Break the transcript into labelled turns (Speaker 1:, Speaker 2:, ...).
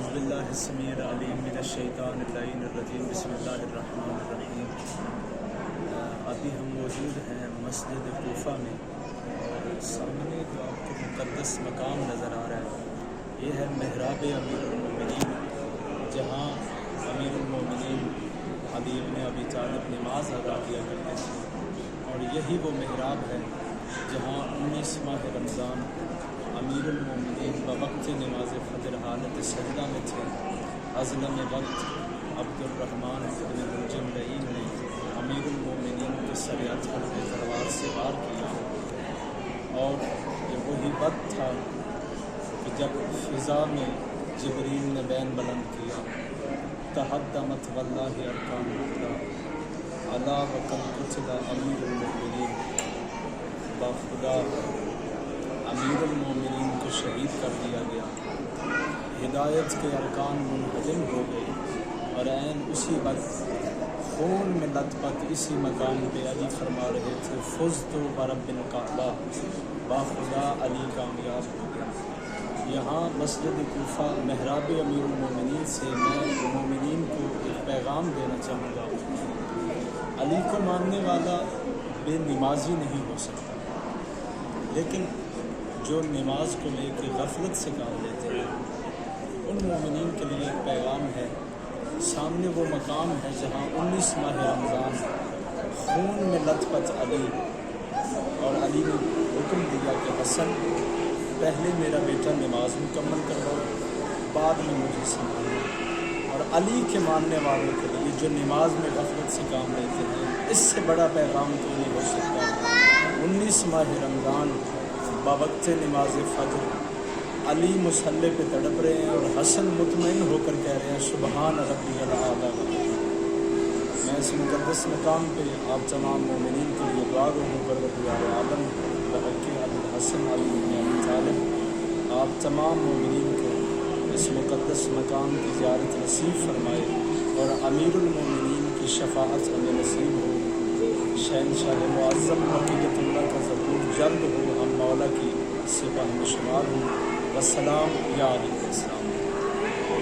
Speaker 1: اعوذ باللہ السمیع العلیم من الشیطان اللعین الرجیم بسم اللہ الرحمن الرحیم۔ ابھی ہم موجود ہیں مسجد کوفہ میں، اور سامنے جو آپ کو مقدس مقام نظر آ رہا ہے یہ ہے محراب امیر المومنین، جہاں امیر المومنین علی بن ابی طالب نماز ادا کیا کرتے تھے، اور یہی وہ محراب ہے جہاں 19 ماہ رمضان امیر المومنین بوقت نماز فجر حالت سجدہ میں تھے۔ ازلم وقت عبد الرحمن بن الجمرین نے امیر المومنین کے سر اطہر میں تلوار سے وار کیا، اور یہ وہی وقت تھا کہ جب فضا میں جبریل نے بین بلند کیا، تحدمت واللہ ارکان اللہ علا وقد قتل امیر المومنین، باخدا امیر المومنین کو شہید کر دیا گیا۔ ہدایت کے ارکان منہدم ہو گئے، اور عین اسی وقت خون میں لت پت اسی مقام پہ علی فرما رہے تھے فزت برب الکعبہ، باخدا علی کامیاب ہو گیا۔ یہاں مسجد کوفہ محراب امیر المومنین سے میں مومنین کو ایک پیغام دینا چاہوں گا۔ علی کو ماننے والا بے نمازی نہیں ہو سکتا، لیکن جو نماز کو لے کے غفلت سے کام لیتے ہیں ان مومنین کے لیے ایک پیغام ہے۔ سامنے وہ مقام ہے جہاں 19 ماہ رمضان خون میں لت پت علی، اور علی نے حکم دیا کہ حسن پہلے میرا بیٹا نماز مکمل کرواؤ، بعد میں مجھے سنبھالنا۔ اور علی کے ماننے والوں کے لیے جو نماز میں غفلت سے کام لیتے ہیں، اس سے بڑا پیغام تو نہیں ہو سکتا۔ 19 ماہ رمضان بوقت نماز فجر علی مصلی پہ تڑپ رہے ہیں، اور حسن مطمئن ہو کر کہہ رہے ہیں سبحان ربی الاعلی۔ میں اس مقدس مقام پہ آپ تمام مومنین کے لیے دعا گو ہوں، پروردگار عالم بحق الحسن علی بن ابی طالب آپ تمام مومنین کو اس مقدس مقام کی زیارت نصیب فرمائے، اور امیر المومنین کی شفاعت ہمیں نصیب ہو۔ شہنشاہ معظم حقیقت اللہ کا ظہور جلد ہو، ہم مولا کی سپاہ میں شمار ہوں۔ والسلام یا علیہ السلام۔